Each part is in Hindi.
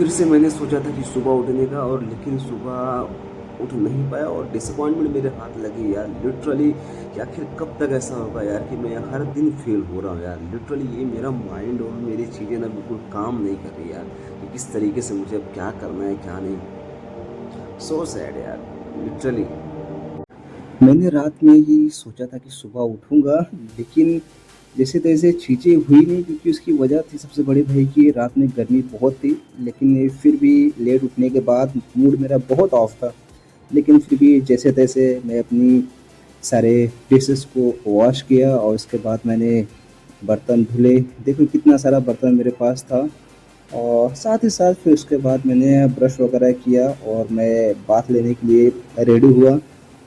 फिर से मैंने सोचा था कि सुबह उठने का, और लेकिन सुबह उठ नहीं पाया और डिसअपॉइंटमेंट मेरे हाथ लगी यार लिटरली, कि आखिर कब तक ऐसा होगा यार कि मैं हर दिन फेल हो रहा हूँ यार लिटरली। ये मेरा माइंड और मेरी चीज़ें ना बिल्कुल काम नहीं कर रही यार, कि किस तरीके से मुझे अब क्या करना है क्या नहीं। सो सैड यार लिटरली। मैंने रात में ही सोचा था कि सुबह उठूँगा, लेकिन जैसे तैसे चीज़ें हुई नहीं, क्योंकि उसकी वजह थी सबसे बड़ी भाई कि रात में गर्मी बहुत थी। लेकिन ये फिर भी लेट उठने के बाद मूड मेरा बहुत ऑफ था। लेकिन फिर भी जैसे तैसे मैं अपनी सारे डिशेज़ को वॉश किया और उसके बाद मैंने बर्तन धुले। देखो कितना सारा बर्तन मेरे पास था, और साथ ही साथ फिर उसके बाद मैंने ब्रश वगैरह किया और मैं बाथ लेने के लिए रेडी हुआ।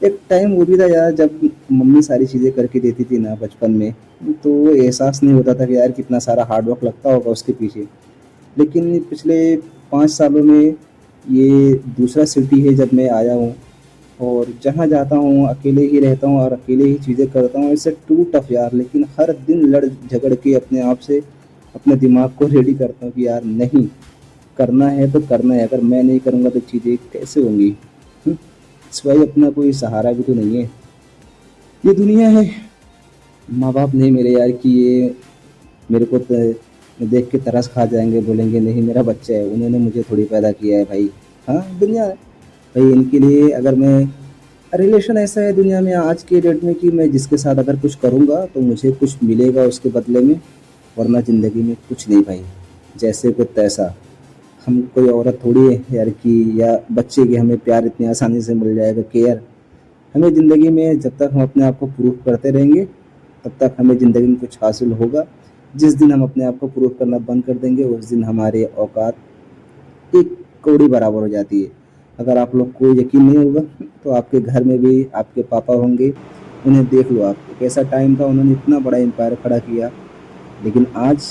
एक टाइम वो भी था यार जब मम्मी सारी चीज़ें करके देती थी ना बचपन में, तो एहसास नहीं होता था कि यार कितना सारा हार्ड वर्क लगता होगा उसके पीछे। लेकिन पिछले 5 सालों में ये दूसरा सिटी है जब मैं आया हूँ, और जहाँ जाता हूँ अकेले ही रहता हूँ और अकेले ही चीज़ें करता हूँ। इससे टू टफ यार, लेकिन हर दिन लड़ झगड़ के अपने आप से अपने दिमाग को रेडी करता हूँ कि यार नहीं, करना है तो करना है, अगर मैं नहीं करूँगा तो चीज़ें कैसे होंगी। सिवाय अपना कोई सहारा भी तो नहीं है, ये दुनिया है। माँ बाप नहीं मेरे यार कि ये मेरे को देख के तरस खा जाएंगे, बोलेंगे नहीं मेरा बच्चा है, उन्होंने मुझे थोड़ी पैदा किया है भाई। हाँ दुनिया है भाई, इनके लिए अगर मैं रिलेशन ऐसा है दुनिया में आज के डेट में कि मैं जिसके साथ अगर कुछ करूँगा तो मुझे कुछ मिलेगा उसके बदले में, वरना ज़िंदगी में कुछ नहीं भाई। जैसे को तैसा, हम कोई औरत थोड़ी है यार कि, या बच्चे की हमें प्यार इतनी आसानी से मिल जाएगा, केयर। हमें ज़िंदगी में जब तक हम अपने आप को प्रूव करते रहेंगे तब तक हमें ज़िंदगी में कुछ हासिल होगा। जिस दिन हम अपने आप को प्रूव करना बंद कर देंगे उस दिन हमारे औकात एक कौड़ी बराबर हो जाती है। अगर आप लोग को यकीन नहीं होगा तो आपके घर में भी आपके पापा होंगे, उन्हें देख लो आप, एक ऐसा टाइम था उन्होंने इतना बड़ा एम्पायर खड़ा किया, लेकिन आज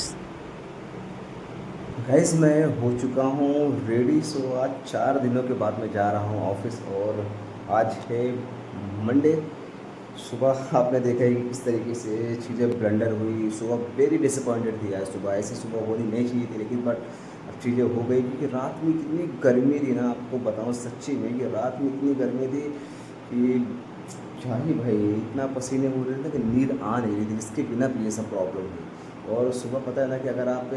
गाइस मैं हो चुका हूँ रेडी। सो आज 4 दिनों के बाद मैं जा रहा हूँ ऑफिस, और आज है मंडे। सुबह आपने देखा ही कि किस तरीके से चीज़ें ब्लंडर हुई। सुबह वेरी डिसअपॉइंटेड थी आज सुबह, ऐसी सुबह होनी नहीं चाहिए थी, लेकिन बट अब चीज़ें हो गई क्योंकि रात में कितनी गर्मी थी ना, आपको बताऊँ सच्ची में कि रात में इतनी गर्मी थी कि क्या ही भाई, इतना पसीने हो रहे थे कि नींद आ नहीं रही थी, इसके बिना भी ये सब प्रॉब्लम हुई। और सुबह पता है ना कि अगर आप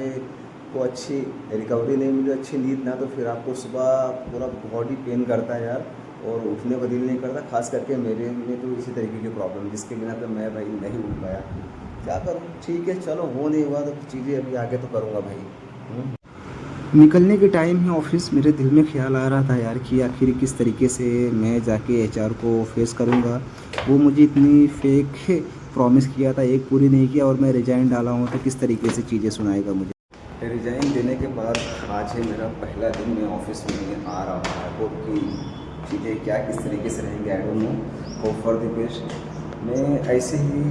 को अच्छी रिकवरी नहीं मिली, अच्छी नींद ना, तो फिर आपको सुबह पूरा बॉडी पेन करता है यार, और उठने का दिल नहीं करता। खास करके मेरे में तो इसी तरीके की प्रॉब्लम, जिसके बिना तो मैं भाई नहीं उठ पाया। क्या करूँ, ठीक है चलो, हो नहीं हुआ तो चीज़ें अभी आगे तो करूँगा भाई। निकलने के टाइम ही ऑफिस मेरे दिल में ख्याल आ रहा था यार कि आखिर किस तरीके से मैं जाके एचआर को फेस करूँगा। वो मुझे इतनी फेक प्रॉमिस किया था, एक पूरी नहीं किया, और मैं रिजाइन डाला हूँ तो किस तरीके से चीज़ें सुनाएगा मुझे। रिज़ाइन देने के बाद आज है मेरा पहला दिन, मैं ऑफिस में आ रहा हूँ। आई होप कि चीज़ें क्या किस तरीके से रहेंगे, I don't know, hope for the best. मैं ऐसे ही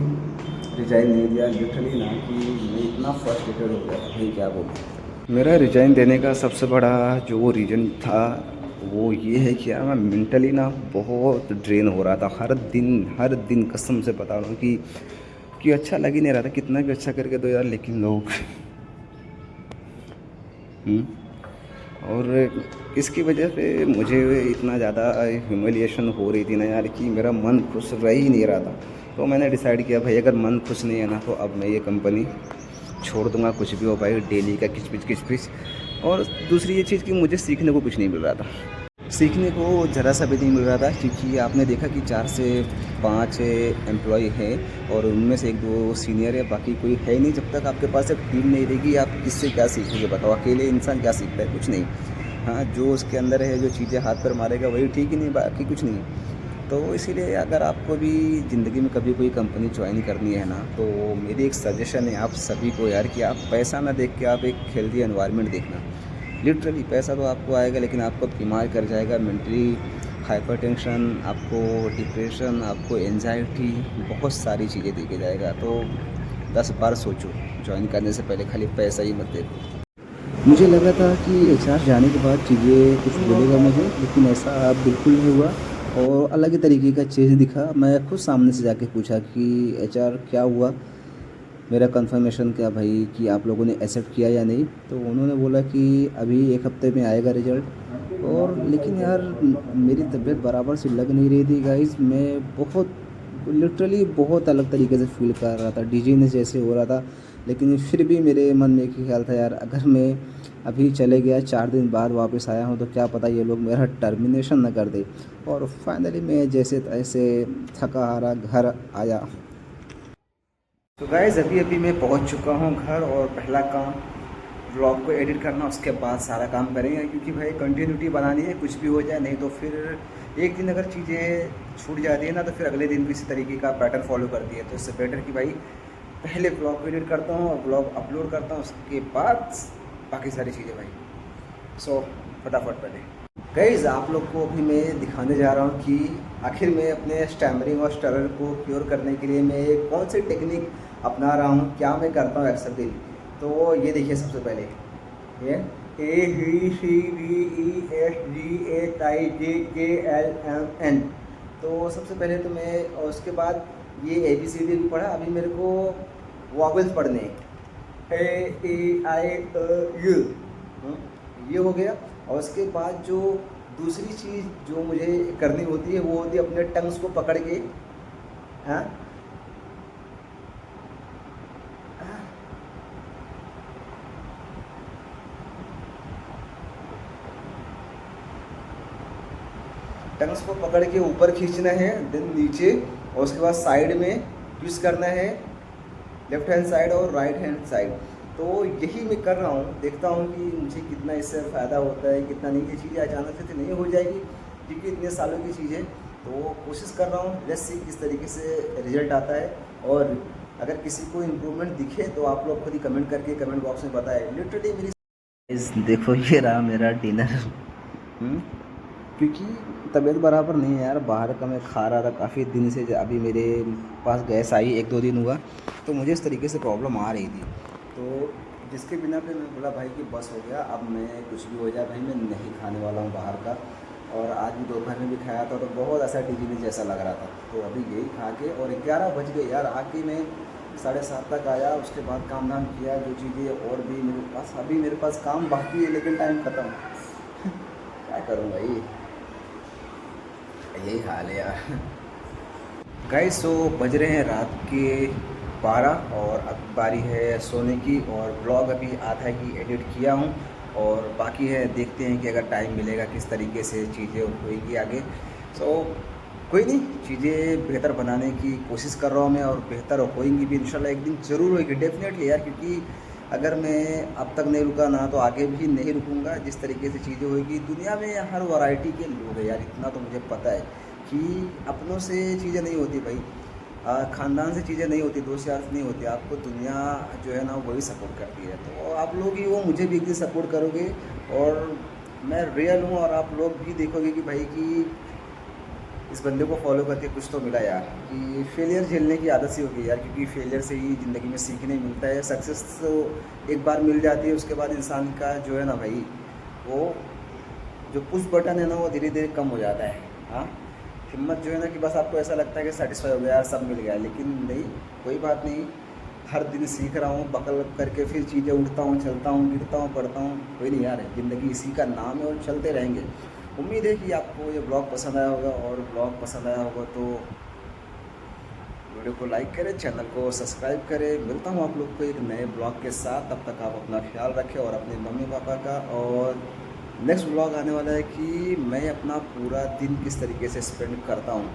रिज़ाइन नहीं दिया लिटरली ना, कि मैं इतना फ्रस्ट्रेटेड हो गया था भाई क्या बोलूँ। मेरा रिज़ाइन देने का सबसे बड़ा जो वो रीज़न था वो ये है कि यार मैं मेंटली ना बहुत ड्रेन हो रहा था। हर दिन कसम से बता रहा हूँ कि अच्छा लग ही नहीं रहा था, कितना भी अच्छा करके दो यार, लेकिन लोग और इसकी वजह से मुझे इतना ज़्यादा ह्यूमिलिएशन हो रही थी ना यार, कि मेरा मन खुश रह ही नहीं रहा था। तो मैंने डिसाइड किया भाई अगर मन खुश नहीं है ना, तो अब मैं ये कंपनी छोड़ दूंगा, कुछ भी हो भाई, डेली का किचपिच किचपिच। और दूसरी ये चीज़ कि मुझे सीखने को कुछ नहीं मिल रहा था, सीखने को ज़रा सा भी नहीं मिल रहा था, क्योंकि आपने देखा कि 4 से 5 एम्प्लॉय हैं, और उनमें से 1-2 सीनियर है, बाकी कोई है नहीं। जब तक आपके पास एक टीम नहीं रहेगी आप किससे क्या सीखोगे बताओ, अकेले इंसान क्या सीखता है, कुछ नहीं। हाँ, जो उसके अंदर है, जो चीज़ें हाथ पर मारेगा वही ठीक ही, नहीं बाकी कुछ नहीं है। तो इसीलिए अगर आपको भी ज़िंदगी में कभी कोई कंपनी ज्वाइन करनी है ना, तो मेरी एक सजेशन है आप सभी को यार, कि आप पैसा ना देख के आप एक हेल्दी एनवायरनमेंट देखना। लिटरली पैसा तो आपको आएगा, लेकिन आपको बीमार कर जाएगा, मेंटली हाइपरटेंशन, आपको डिप्रेशन, आपको एंजाइटी, बहुत सारी चीज़ें देके जाएगा। तो 10 बार सोचो ज्वाइन करने से पहले, खाली पैसा ही मत देखो। मुझे लगा था कि एचआर जाने के बाद चीज़ें कुछ बोलेगा मुझे, लेकिन ऐसा बिल्कुल नहीं हुआ, और अलग ही तरीके का चीज़ दिखा। मैं खुद सामने से जाके पूछा कि एचआर क्या हुआ, मेरा कंफर्मेशन किया भाई कि आप लोगों ने एक्सेप्ट किया या नहीं। तो उन्होंने बोला कि अभी 1 हफ्ते में आएगा रिज़ल्ट। और लेकिन यार मेरी तबीयत बराबर से लग नहीं रही थी गाइस। मैं बहुत लिटरली बहुत अलग तरीके से फ़ील कर रहा था, डिजीनेस जैसे हो रहा था। लेकिन फिर भी मेरे मन में एक ही ख्याल था, यार अगर मैं अभी चले गया 4 दिन बाद वापस आया हूँ तो क्या पता ये लोग मेरा टर्मिनेशन ना कर दे। और फाइनली मैं जैसे तैसे थका हारा घर आया। तो गाइज़ अभी अभी मैं पहुंच चुका हूं घर, और पहला काम व्लॉग को एडिट करना, उसके बाद सारा काम करेंगे। क्योंकि भाई कंटिन्यूटी बनानी है, कुछ भी हो जाए, नहीं तो फिर एक दिन अगर चीज़ें छूट जाती है ना तो फिर अगले दिन भी इसी तरीके का पैटर्न फॉलो करती है। तो इससे बेटर कि भाई पहले व्लॉग को एडिट करता हूँ और व्लॉग अपलोड करता हूँ, उसके बाद बाकी सारी चीज़ें भाई। सो फटाफट पहले गाइज़ आप लोग को अभी मैं दिखाने जा रहा हूँ कि आखिर मैं अपने स्टैमरिंग और स्टरर को क्योर करने के लिए मैं कौन सी टेक्निक अपना रहा हूँ, क्या मैं करता हूँ अक्सर दिन। तो ये देखिए, सबसे पहले ये ABCDEFGHIJKLMN। तो सबसे पहले तो मैं, और उसके बाद ये ABCD भी पढ़ा। अभी मेरे को वॉवेल्स पढ़ने हैं, A E I O U, ये हो गया। और उसके बाद जो दूसरी चीज़ जो मुझे करनी होती है वो होती है अपने टंग्स को पकड़ के, हाँ, टंग्स को पकड़ के ऊपर खींचना है, देन नीचे, और उसके बाद साइड में ट्विस्ट करना है, लेफ्ट हैंड साइड और राइट हैंड साइड। तो यही मैं कर रहा हूँ, देखता हूँ कि मुझे कितना इससे फ़ायदा होता है कितना नहीं। ये चीज़ें अचानक से तो नहीं हो जाएगी क्योंकि इतने सालों की चीज़ें, तो कोशिश कर रहा हूँ, लेट्स सी किस तरीके से रिजल्ट आता है। और अगर किसी को इम्प्रूवमेंट दिखे तो आप लोग खुद ही कमेंट करके कमेंट बॉक्स में बताएं। लिटरली मेरी देखो ये रहा मेरा डिनर। क्योंकि तबीयत बराबर नहीं है यार, बाहर का मैं खा रहा था काफ़ी दिन से। अभी मेरे पास गैस आई 1-2 दिन हुआ, तो मुझे इस तरीके से प्रॉब्लम आ रही थी। तो जिसके बिना पे मैं बोला भाई कि बस हो गया, अब मैं कुछ भी हो जाए भाई मैं नहीं खाने वाला हूँ बाहर का। और आज भी दोपहर में भी खाया था तो बहुत ऐसा डिजीज जैसा लग रहा था। तो अभी यही खा के, और 11 बज गए यार, आके मैं 7:30 तक आया। उसके बाद काम धाम किया, जो चीज़ें और भी मेरे पास, अभी मेरे पास काम बाकी है लेकिन टाइम ख़त्म। क्या करूँ भाई, यही हाल है यार। गाइस सो बज रहे हैं रात के 12 और अब बारी है सोने की। और ब्लॉग अभी आधा ही एडिट किया हूँ और बाकी है, देखते हैं कि अगर टाइम मिलेगा किस तरीके से चीज़ें होएगी आगे। सो कोई नहीं, चीज़ें बेहतर बनाने की कोशिश कर रहा हूँ मैं, और बेहतर होएंगी भी इंशाल्लाह, एक दिन ज़रूर होएगी डेफिनेटली यार। क्योंकि अगर मैं अब तक नहीं रुका ना तो आगे भी नहीं रुकूंगा। जिस तरीके से चीज़ें होएगी, दुनिया में हर वैरायटी के लोग हैं यार, इतना तो मुझे पता है कि अपनों से चीज़ें नहीं होती भाई, ख़ानदान से चीज़ें नहीं होती, दोस्त यार से नहीं होती। आपको दुनिया जो है ना वही सपोर्ट करती है। तो आप लोग ही वो मुझे भी एक दिन सपोर्ट करोगे, और मैं रियल हूँ, और आप लोग भी देखोगे कि भाई कि इस बंदे को फॉलो करके कुछ तो मिला यार। कि फेलियर झेलने की आदत सी होगी यार, क्योंकि फेलियर से ही ज़िंदगी में सीखने मिलता है। सक्सेस तो एक बार मिल जाती है, उसके बाद इंसान का जो है ना भाई, वो जो पुश बटन है ना वो धीरे धीरे कम हो जाता है। हाँ, हिम्मत जो है ना कि बस आपको ऐसा लगता है कि सेटिस्फाई हो गया यार, सब मिल गया। लेकिन नहीं, कोई बात नहीं, हर दिन सीख रहा हूँ, बकल करके फिर चीज़ें, उठता हूँ, चलता हूँ, गिरता हूँ, पढ़ता हूँ। कोई नहीं यार, ज़िंदगी इसी का नाम है और चलते रहेंगे। उम्मीद है कि आपको ये ब्लॉग पसंद आया होगा, और ब्लॉग पसंद आया होगा तो वीडियो को लाइक करें, चैनल को सब्सक्राइब करें। मिलता हूँ आप लोग को एक नए ब्लॉग के साथ, तब तक आप अपना ख्याल रखें और अपने मम्मी पापा का। और नेक्स्ट ब्लॉग आने वाला है कि मैं अपना पूरा दिन किस तरीके से स्पेंड करता हूँ।